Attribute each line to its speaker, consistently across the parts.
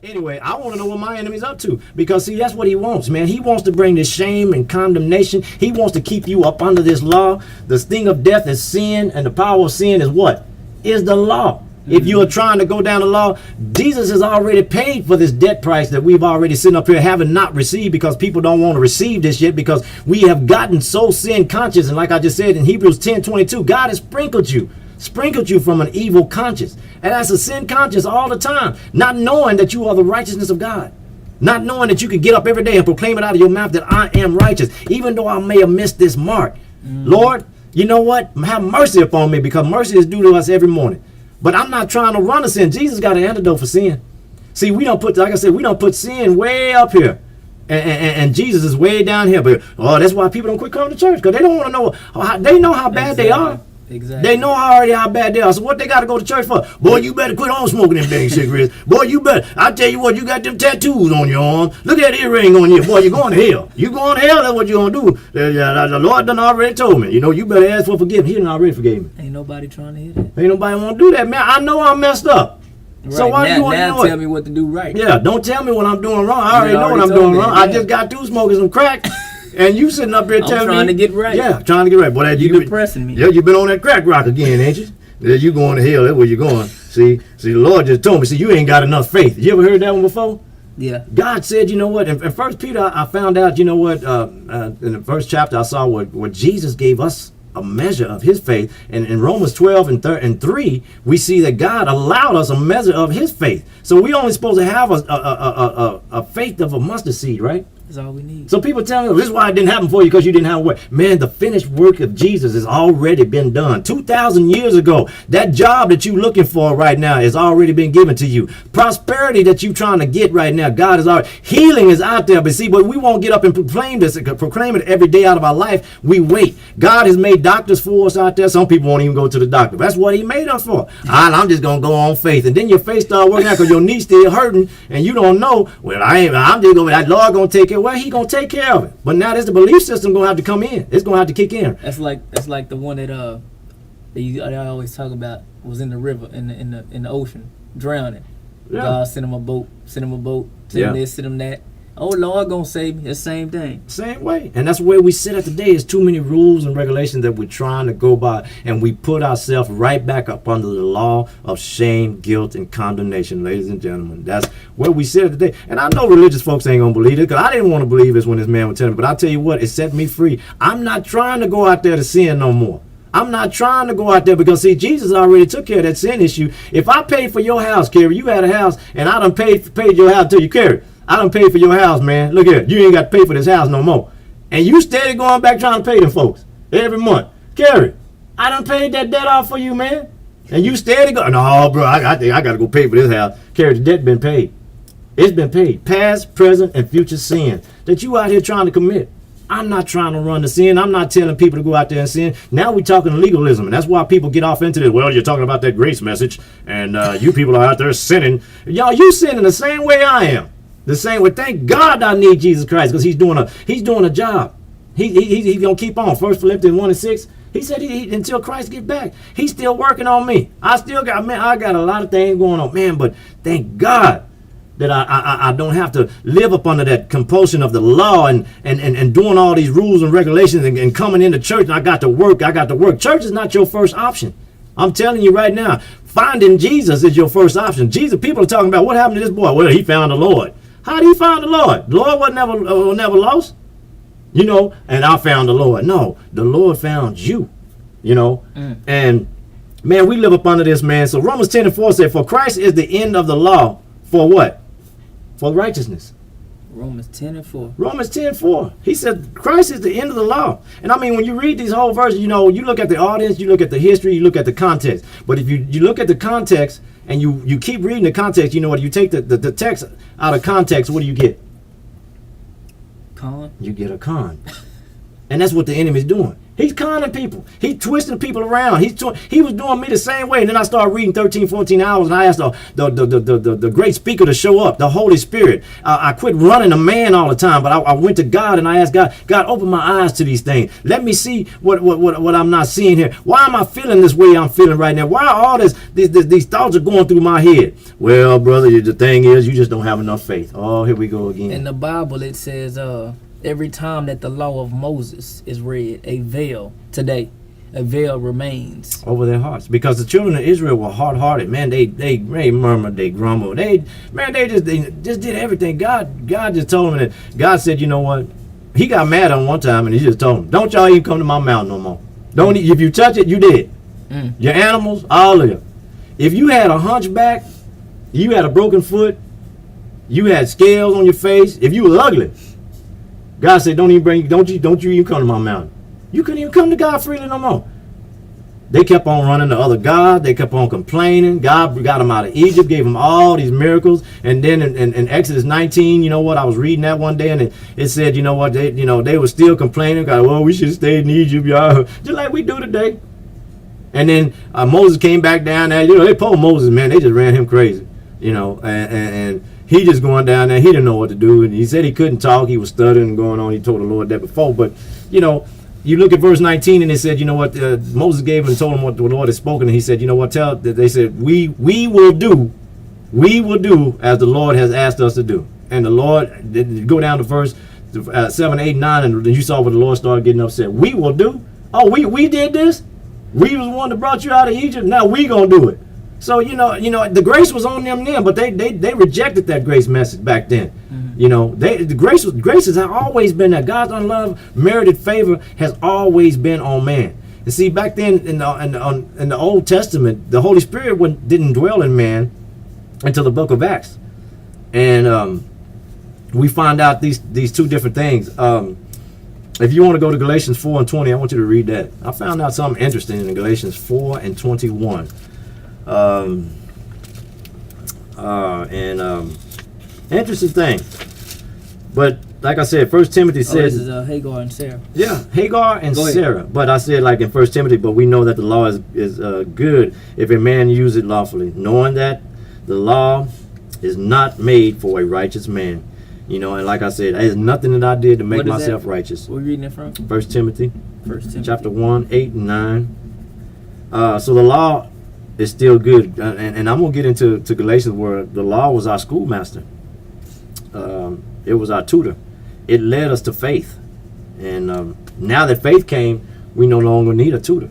Speaker 1: But anyway, I want to know what my enemy's up to, because see, that's what he wants, man. He wants to bring this shame and condemnation. He wants to keep you up under this law. The sting of death is sin, and the power of sin is what? Is the law. If you are trying to go down the law, Jesus has already paid for this debt price that we've already sitting up here having not received, because people don't want to receive this yet, because we have gotten so sin conscious. And like I just said in Hebrews 10:22, God has sprinkled you from an evil conscience. And that's a sin conscience all the time, not knowing that you are the righteousness of God. Not knowing that you can get up every day and proclaim it out of your mouth that I am righteous, even though I may have missed this mark. Lord, you know what? Have mercy upon me, because mercy is due to us every morning. But I'm not trying to run to sin. Jesus got an antidote for sin. See, we don't put, like I said, we don't put sin way up here. And Jesus is way down here. But that's why people don't quit coming to church, because they don't want to know. They know how bad they are.
Speaker 2: Exactly.
Speaker 1: They know already how bad they are. So what they got to go to church for? Boy, you better quit on smoking them dang cigarettes. Boy, you better. I tell you what, you got them tattoos on your arm. Look at that earring on you. Boy, you going to hell. You going to hell, that's what you going to do. The Lord done already told me. You know, you better ask for forgiveness. He done already forgave me.
Speaker 2: Ain't nobody trying to hear that.
Speaker 1: Ain't nobody want to do that, man. I know I'm messed up.
Speaker 2: Right.
Speaker 1: So why do you want to know
Speaker 2: tell me what to do right.
Speaker 1: Yeah, don't tell me what I'm doing wrong. I already know what I'm doing wrong. I just got through smoking some crack. And you sitting up here telling me.
Speaker 2: I'm trying to get right.
Speaker 1: Yeah, trying to get right. Boy,
Speaker 2: you depressing me.
Speaker 1: Yeah, you been on that crack rock again, ain't you? Yeah, you going to hell. That's where you going. See, the Lord just told me, see, you ain't got enough faith. You ever heard that one before?
Speaker 2: Yeah. God
Speaker 1: said, you know what? In 1 Peter, I found out, you know what? In the first chapter, I saw what Jesus gave us a measure of his faith. And in Romans 12 and 3, we see that God allowed us a measure of his faith. So we only supposed to have a faith of a mustard seed, right?
Speaker 2: That's all we need.
Speaker 1: So people tell me, this is why it didn't happen for you, because you didn't have a way. Man, the finished work of Jesus has already been done. 2,000 years ago, that job that you're looking for right now has already been given to you. Prosperity that you're trying to get right now, God is already. Healing is out there, but see, but we won't get up and proclaim it every day out of our life. We wait. God has made doctors for us out there. Some people won't even go to the doctor. That's what he made us for. I'm just going to go on faith. And then your faith start working out because your knee's still hurting, and you don't know, well, I'm just going to, that Lord going to take care. Well, he gonna take care of it. But now there's the belief system gonna have to come in. It's gonna have to kick in.
Speaker 2: That's like the one that I always talk about was in the river, in the ocean, drowning. Yeah. God sent him a boat, send him this, send him that. Oh, Lord gonna save me. It's the same thing.
Speaker 1: Same way. And that's where we sit at today. There's too many rules and regulations that we're trying to go by, and we put ourselves right back up under the law of shame, guilt, and condemnation, ladies and gentlemen. That's where we sit at today. And I know religious folks ain't gonna believe it, because I didn't want to believe this when this man was telling me, but I tell you what, it set me free. I'm not trying to go out there to sin no more. I'm not trying to go out there, because see, Jesus already took care of that sin issue. If I paid for your house, Kerry, you had a house, and I done paid your house to you, Kerry. I done paid for your house, man. Look here, you ain't got to pay for this house no more. And you steady going back trying to pay them folks every month. Kerry, I done paid that debt off for you, man. And you steady going, no, bro, I got to go pay for this house. Kerry, the debt been paid. It's been paid. Past, present, and future sin that you out here trying to commit. I'm not trying to run the sin. I'm not telling people to go out there and sin. Now we're talking legalism, and that's why people get off into this. Well, you're talking about that grace message, and you people are out there sinning. Y'all, you sinning the same way I am. The same way. Thank God I need Jesus Christ, because he's doing a job. He's gonna keep on. 1 Philippians 1:6. He said until Christ get back, he's still working on me. I got a lot of things going on, man. But thank God that I don't have to live up under that compulsion of the law and doing all these rules and regulations and coming into church. And I got to work. Church is not your first option. I'm telling you right now, finding Jesus is your first option. Jesus, people are talking about what happened to this boy. Well, he found the Lord. How did he find the Lord? The Lord was never lost. You know, and I found the Lord. No, the Lord found you. You know, and man, we live up under this, man. So Romans 10:4 said, "For Christ is the end of the law for what? For righteousness."
Speaker 2: Romans 10:4.
Speaker 1: Romans 10:4. He said Christ is the end of the law. And I mean, when you read these whole verses, you know, you look at the audience, you look at the history, you look at the context. But if you look at the context and you keep reading the context, you know what? You take the text out of context, what do you get?
Speaker 2: Con.
Speaker 1: You get a con. And that's what the enemy's doing. He's conning people. He's twisting people around. He was doing me the same way. And then I started reading 13, 14 hours, and I asked the great speaker to show up, the Holy Spirit. I quit running a man all the time, but I went to God and I asked God, open my eyes to these things. Let me see what I'm not seeing here. Why am I feeling this way I'm feeling right now? Why all these thoughts are going through my head? Well, brother, the thing is, you just don't have enough faith. Oh, here we go again.
Speaker 2: In the Bible, it says, every time that the law of Moses is read, a veil remains
Speaker 1: over their hearts, because the children of Israel were hard-hearted. Man, they murmured, they grumbled, they just did everything. God just told them that. God said, you know what? He got mad on one time and he just told them, don't y'all even come to my mountain no more. Don't, if you touch it, you dead. Your animals, all of you. If you had a hunchback, you had a broken foot, you had scales on your face, if you was ugly, God said, don't you even come to my mountain. You couldn't even come to God freely no more. They kept on running to other gods. They kept on complaining. God got them out of Egypt, gave them all these miracles. And then in Exodus 19, you know what? I was reading that one day, and it said, you know what? They were still complaining. God, well, we should have stayed in Egypt, y'all, just like we do today. And then Moses came back down there. They pulled Moses, man. They just ran him crazy, and he just going down there. He didn't know what to do. And he said he couldn't talk. He was stuttering and going on. He told the Lord that before. But, you look at verse 19 and it said, you know what, Moses gave him and told him what the Lord had spoken. And he said, you know what, they said, we will do as the Lord has asked us to do. And the Lord, go down to verse 7, 8, 9, and you saw when the Lord started getting upset. We will do? Oh, we did this? We was the one that brought you out of Egypt. Now we gonna do it. So, the grace was on them then, but they rejected that grace message back then. Mm-hmm. The grace has always been that God's unloved, merited favor has always been on man. And see, back then in the Old Testament, the Holy Spirit didn't dwell in man until the book of Acts. And we find out these two different things. If you want to go to Galatians 4 and 20, I want you to read that. I found out something interesting in Galatians 4 and 21. Interesting thing. But like I said, 1 Timothy says,
Speaker 2: this is Hagar and Sarah.
Speaker 1: Yeah, Hagar and Sarah. But I said, like in 1 Timothy, but we know that the law is good if a man use it lawfully, knowing that the law is not made for a righteous man. And like I said, there's nothing that I did to make myself righteous.
Speaker 2: Where are you reading it from?
Speaker 1: 1 Timothy.
Speaker 2: 1 Timothy.
Speaker 1: Chapter 1, 8 and 9. So the law is still good. And I'm going to get into Galatians where the law was our schoolmaster. It was our tutor. It led us to faith. And now that faith came, we no longer need a tutor.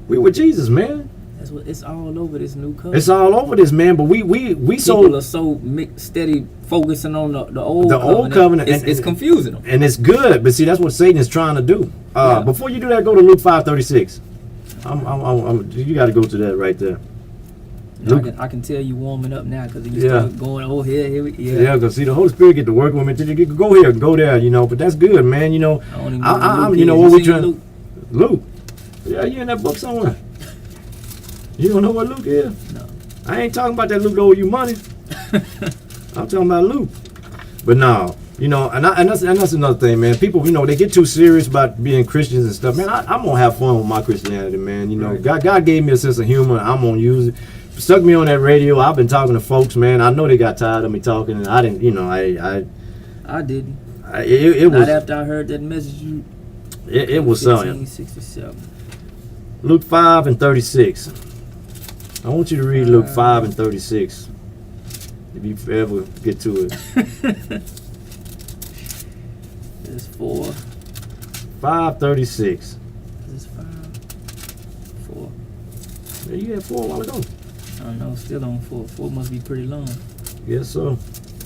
Speaker 1: We with Jesus, man.
Speaker 2: That's what it's all over this new covenant.
Speaker 1: It's all over this, man. But we
Speaker 2: people are so steady focusing on the old covenant. It's confusing them.
Speaker 1: And it's good, but see, that's what Satan is trying to do. Before you do that, go to Luke 5:36. You got to go to that right there.
Speaker 2: I can tell you warming up now because you start going, here we
Speaker 1: yeah, because see, the Holy Spirit get to work with me. Go here, go there, but that's good, man. What we trying. Luke. Yeah, you in that book somewhere. You don't know what Luke is?
Speaker 2: No.
Speaker 1: I ain't talking about that Luke that owe you money. I'm talking about Luke. But no, and that's another thing, man. People, they get too serious about being Christians and stuff. Man, I'm gonna have fun with my Christianity, man.
Speaker 2: Right.
Speaker 1: God gave me a sense of humor. I'm gonna use it. Stuck me on that radio. I've been talking to folks, man. I know they got tired of me talking, and I didn't.
Speaker 2: I didn't.
Speaker 1: It was
Speaker 2: not after I heard that message.
Speaker 1: It was something.
Speaker 2: 1967.
Speaker 1: Luke 5 and 36. I want you to read Luke 5 and 36. If you ever get to it.
Speaker 2: It's 4.
Speaker 1: 5:36.
Speaker 2: This 5. 4.
Speaker 1: Yeah, you had 4 a while ago.
Speaker 2: I don't know, still on 4. 4 must be pretty long.
Speaker 1: Yes, so.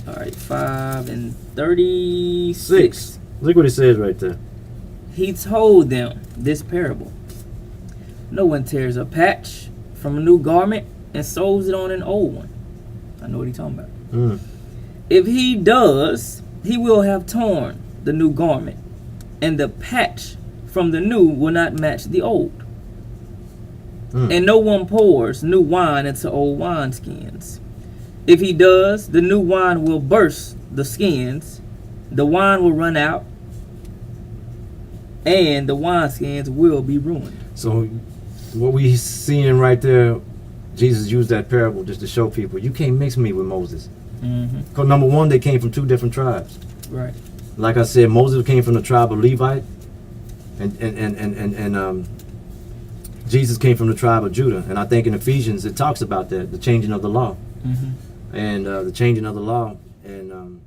Speaker 2: All right, 5 and 36.
Speaker 1: Look what it says right there.
Speaker 2: He told them this parable. No one tears a patch from a new garment and sews it on an old one. I know what he's talking about. If he does, he will have torn the new garment, and the patch from the new will not match the old. And no one pours new wine into old wineskins. If he does, the new wine will burst the skins, the wine will run out, and the wineskins will be ruined.
Speaker 1: So what we seeing right there, Jesus used that parable just to show people you can't mix me with Moses. Because number one, they came from two different tribes.
Speaker 2: Right.
Speaker 1: Like I said, Moses came from the tribe of Levite, and Jesus came from the tribe of Judah. And I think in Ephesians it talks about that, the changing of the law, and the changing of the law, and